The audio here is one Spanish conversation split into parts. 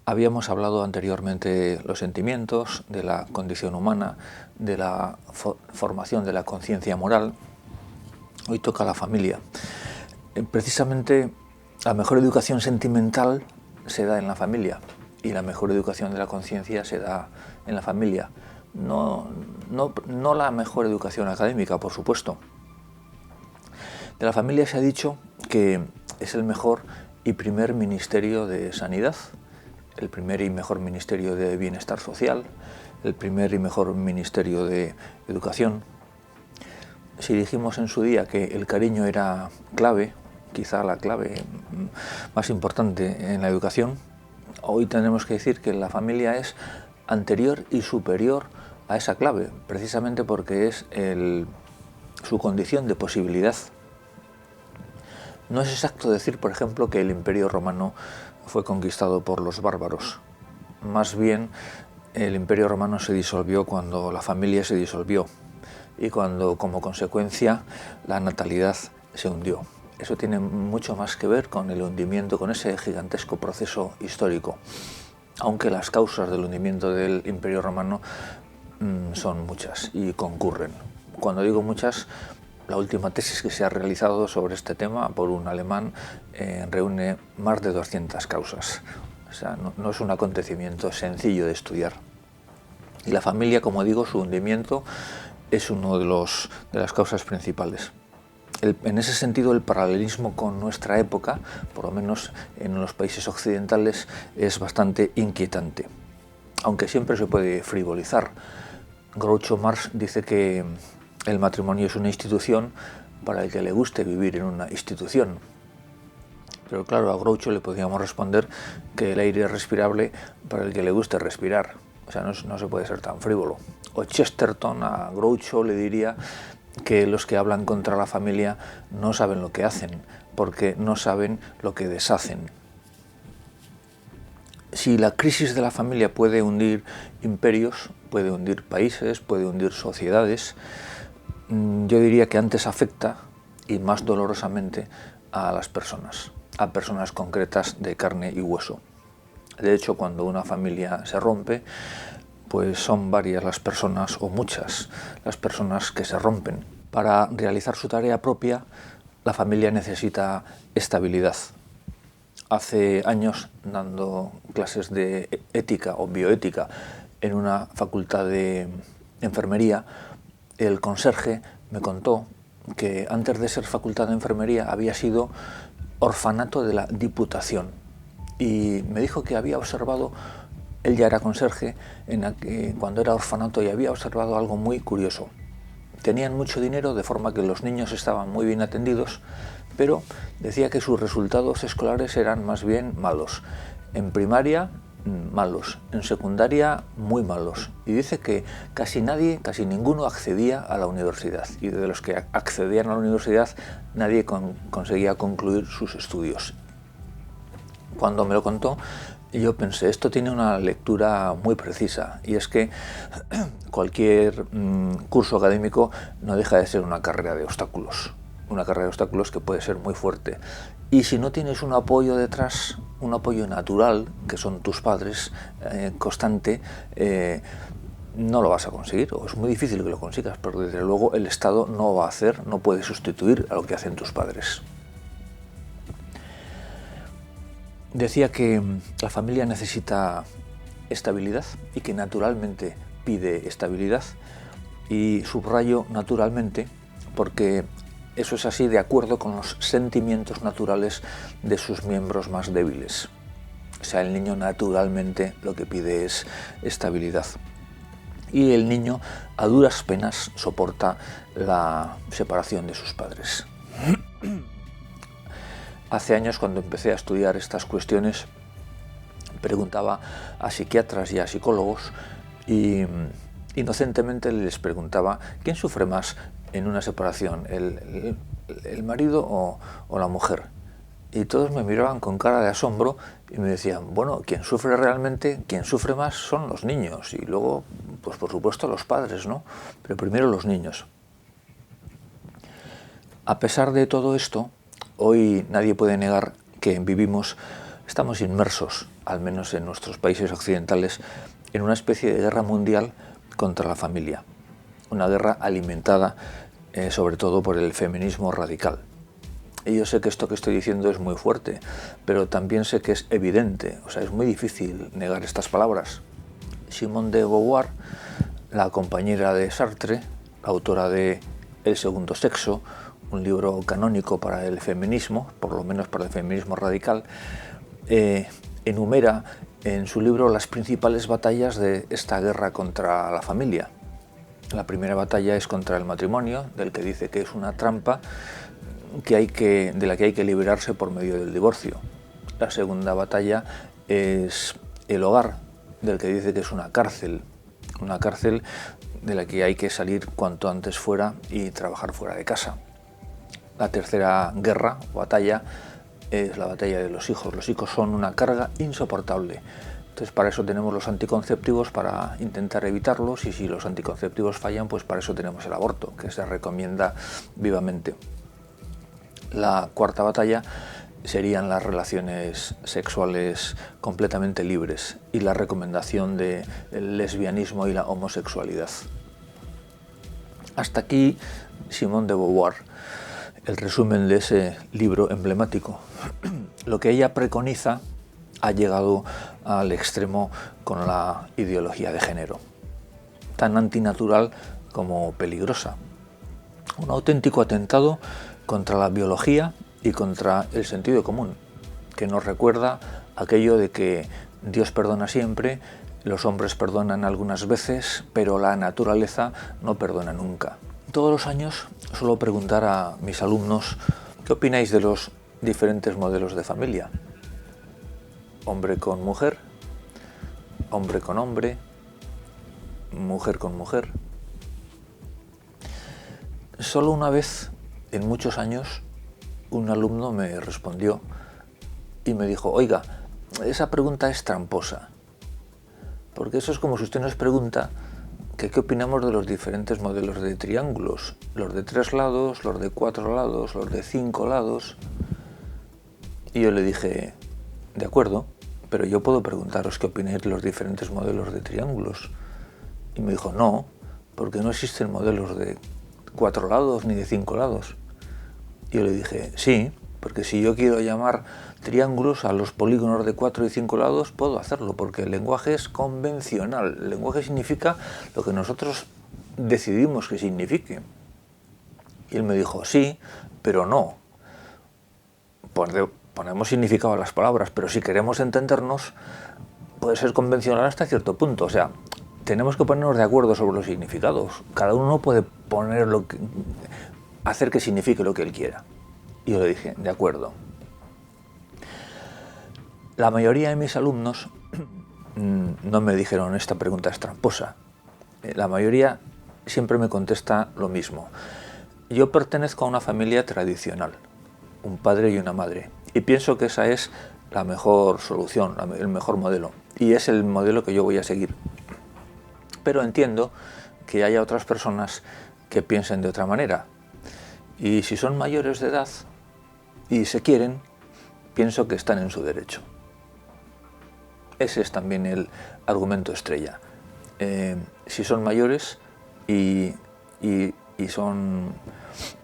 Habíamos hablado anteriormente de los sentimientos, de la condición humana, de la formación de la conciencia moral. Hoy toca la familia. Precisamente la mejor educación sentimental se da en la familia y la mejor educación de la conciencia se da en la familia. No la mejor educación académica, por supuesto. De la familia se ha dicho que es el mejor y primer ministerio de sanidad, el primer y mejor ministerio de bienestar social, el primer y mejor ministerio de educación. Si dijimos en su día que el cariño era clave, quizá la clave más importante en la educación, hoy tenemos que decir que la familia es anterior y superior a esa clave, precisamente porque es su condición de posibilidad. No es exacto decir, por ejemplo, que el Imperio Romano fue conquistado por los bárbaros. Más bien, el Imperio Romano se disolvió cuando la familia se disolvió y cuando, como consecuencia, la natalidad se hundió. Eso tiene mucho más que ver con el hundimiento, con ese gigantesco proceso histórico, aunque las causas del hundimiento del Imperio Romano son muchas y concurren. Cuando digo muchas, la última tesis que se ha realizado sobre este tema por un alemán reúne más de 200 causas. O sea, no es un acontecimiento sencillo de estudiar. Y la familia, como digo, su hundimiento es una de las causas principales. En ese sentido, el paralelismo con nuestra época, por lo menos en los países occidentales, es bastante inquietante. Aunque siempre se puede frivolizar. Groucho Marx dice que el matrimonio es una institución para el que le guste vivir en una institución. Pero claro, a Groucho le podríamos responder que el aire es respirable para el que le guste respirar. O sea, no se puede ser tan frívolo. O Chesterton a Groucho le diría que los que hablan contra la familia no saben lo que hacen, porque no saben lo que deshacen. Si la crisis de la familia puede hundir imperios, puede hundir países, puede hundir sociedades, yo diría que antes afecta, y más dolorosamente, a las personas, a personas concretas de carne y hueso. De hecho, cuando una familia se rompe, pues son varias las personas, o muchas, las personas que se rompen. Para realizar su tarea propia, la familia necesita estabilidad. Hace años, dando clases de ética o bioética en una facultad de enfermería, el conserje me contó que antes de ser facultad de enfermería había sido orfanato de la Diputación. Y me dijo que había observado, él ya era conserje, cuando era orfanato, y había observado algo muy curioso. Tenían mucho dinero, de forma que los niños estaban muy bien atendidos, pero decía que sus resultados escolares eran más bien malos. En primaria, malos. En secundaria, muy malos. Y dice que casi ninguno accedía a la universidad. Y de los que accedían a la universidad, nadie conseguía concluir sus estudios. Cuando me lo contó, yo pensé, esto tiene una lectura muy precisa, y es que cualquier curso académico no deja de ser una carrera de obstáculos que puede ser muy fuerte. Y si no tienes un apoyo detrás, un apoyo natural, que son tus padres, constante, no lo vas a conseguir, o es muy difícil que lo consigas, pero desde luego el Estado no puede sustituir a lo que hacen tus padres. Decía que la familia necesita estabilidad y que naturalmente pide estabilidad, y subrayo naturalmente porque eso es así de acuerdo con los sentimientos naturales de sus miembros más débiles. O sea, el niño naturalmente lo que pide es estabilidad. Y el niño a duras penas soporta la separación de sus padres. Hace años, cuando empecé a estudiar estas cuestiones, preguntaba a psiquiatras y a psicólogos y inocentemente les preguntaba ¿quién sufre más en una separación, el marido o la mujer? Y todos me miraban con cara de asombro y me decían, bueno, quien sufre más son los niños, y luego, pues por supuesto, los padres, ¿no? Pero primero los niños. A pesar de todo esto, hoy nadie puede negar que vivimos Estamos inmersos, al menos en nuestros países occidentales, en una especie de guerra mundial contra la familia. Una guerra alimentada sobre todo por el feminismo radical. Y yo sé que esto que estoy diciendo es muy fuerte, pero también sé que es evidente, o sea, es muy difícil negar estas palabras. Simone de Beauvoir, la compañera de Sartre, autora de El segundo sexo, un libro canónico para el feminismo, por lo menos para el feminismo radical, enumera en su libro las principales batallas de esta guerra contra la familia. La primera batalla es contra el matrimonio, del que dice que es una trampa de la que hay que liberarse por medio del divorcio. La segunda batalla es el hogar, del que dice que es una cárcel de la que hay que salir cuanto antes fuera y trabajar fuera de casa. La tercera guerra o batalla es la batalla de los hijos. Los hijos son una carga insoportable. Entonces para eso tenemos los anticonceptivos para intentar evitarlos, y si los anticonceptivos fallan, pues para eso tenemos el aborto, que se recomienda vivamente. La cuarta batalla serían las relaciones sexuales completamente libres y la recomendación del lesbianismo y la homosexualidad. Hasta aquí Simone de Beauvoir, el resumen de ese libro emblemático. Lo que ella preconiza ha llegado al extremo con la ideología de género, tan antinatural como peligrosa. Un auténtico atentado contra la biología y contra el sentido común, que nos recuerda aquello de que Dios perdona siempre, los hombres perdonan algunas veces, pero la naturaleza no perdona nunca. Todos los años suelo preguntar a mis alumnos: ¿qué opináis de los diferentes modelos de familia? Hombre con mujer, hombre con hombre, mujer con mujer. Solo una vez en muchos años un alumno me respondió y me dijo: oiga, esa pregunta es tramposa, porque eso es como si usted nos pregunta que qué opinamos de los diferentes modelos de triángulos, los de 3 lados, los de 4 lados, los de 5 lados. Y yo le dije: de acuerdo, pero yo puedo preguntaros qué opináis de los diferentes modelos de triángulos. Y me dijo: no, porque no existen modelos de 4 lados ni de 5 lados. Y yo le dije: sí, porque si yo quiero llamar triángulos a los polígonos de 4 y 5 lados, puedo hacerlo, porque el lenguaje es convencional. El lenguaje significa lo que nosotros decidimos que signifique. Y él me dijo: sí, pero no. Ponemos significado a las palabras, pero si queremos entendernos, puede ser convencional hasta cierto punto. O sea, tenemos que ponernos de acuerdo sobre los significados. Cada uno puede hacer que signifique lo que él quiera. Y yo le dije: de acuerdo. La mayoría de mis alumnos no me dijeron: esta pregunta es tramposa. La mayoría siempre me contesta lo mismo: yo pertenezco a una familia tradicional, un padre y una madre, y pienso que esa es la mejor solución, el mejor modelo, y es el modelo que yo voy a seguir. Pero entiendo que haya otras personas que piensen de otra manera, y si son mayores de edad y se quieren, pienso que están en su derecho. Ese es también el argumento estrella. Si son mayores y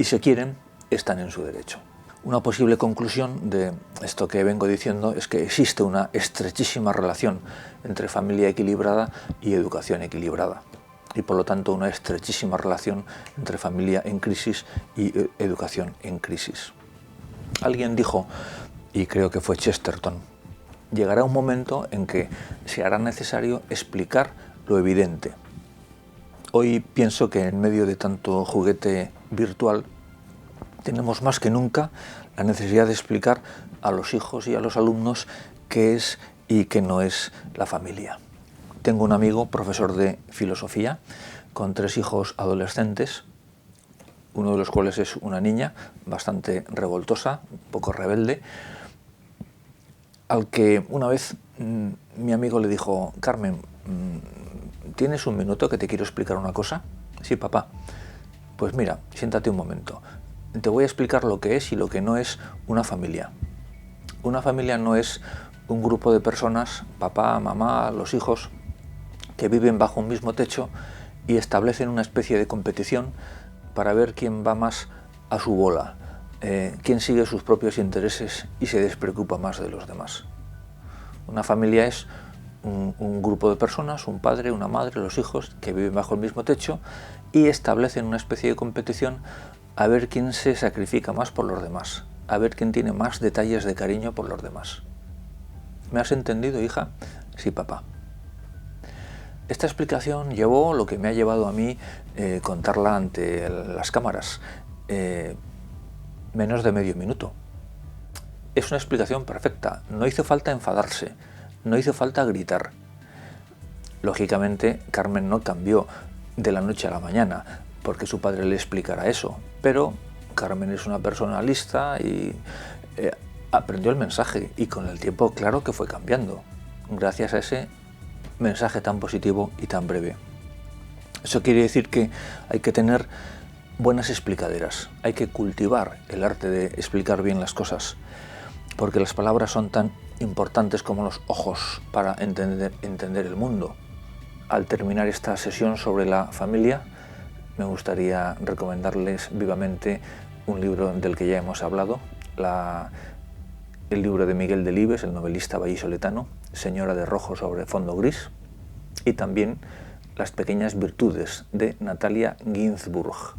se quieren, están en su derecho. Una posible conclusión de esto que vengo diciendo es que existe una estrechísima relación entre familia equilibrada y educación equilibrada, y por lo tanto una estrechísima relación entre familia en crisis y educación en crisis. Alguien dijo, y creo que fue Chesterton: llegará un momento en que se hará necesario explicar lo evidente. Hoy pienso que en medio de tanto juguete virtual tenemos más que nunca la necesidad de explicar a los hijos y a los alumnos qué es y qué no es la familia. Tengo un amigo, profesor de filosofía, con 3 hijos adolescentes, uno de los cuales es una niña bastante revoltosa, un poco rebelde, al que una vez mi amigo le dijo: Carmen, ¿tienes un minuto que te quiero explicar una cosa? Sí, papá. Pues mira, siéntate un momento. Te voy a explicar lo que es y lo que no es una familia. Una familia no es un grupo de personas, papá, mamá, los hijos, que viven bajo un mismo techo y establecen una especie de competición para ver quién va más a su bola, quién sigue sus propios intereses y se despreocupa más de los demás. Una familia es un grupo de personas, un padre, una madre, los hijos, que viven bajo el mismo techo y establecen una especie de competición a ver quién se sacrifica más por los demás, a ver quién tiene más detalles de cariño por los demás. ¿Me has entendido, hija? Sí, papá. Esta explicación llevó lo que me ha llevado a mí contarla ante las cámaras, menos de medio minuto. Es una explicación perfecta, no hizo falta enfadarse, no hizo falta gritar. Lógicamente, Carmen no cambió de la noche a la mañana porque su padre le explicara eso, pero Carmen es una persona lista y aprendió el mensaje y con el tiempo claro que fue cambiando, gracias a ese mensaje tan positivo y tan breve. Eso quiere decir que hay que tener buenas explicaderas, hay que cultivar el arte de explicar bien las cosas, porque las palabras son tan importantes como los ojos para entender el mundo. Al terminar esta sesión sobre la familia, me gustaría recomendarles vivamente un libro del que ya hemos hablado, el libro de Miguel Delibes, el novelista vallisoletano, Señora de rojo sobre fondo gris, y también Las pequeñas virtudes de Natalia Ginzburg.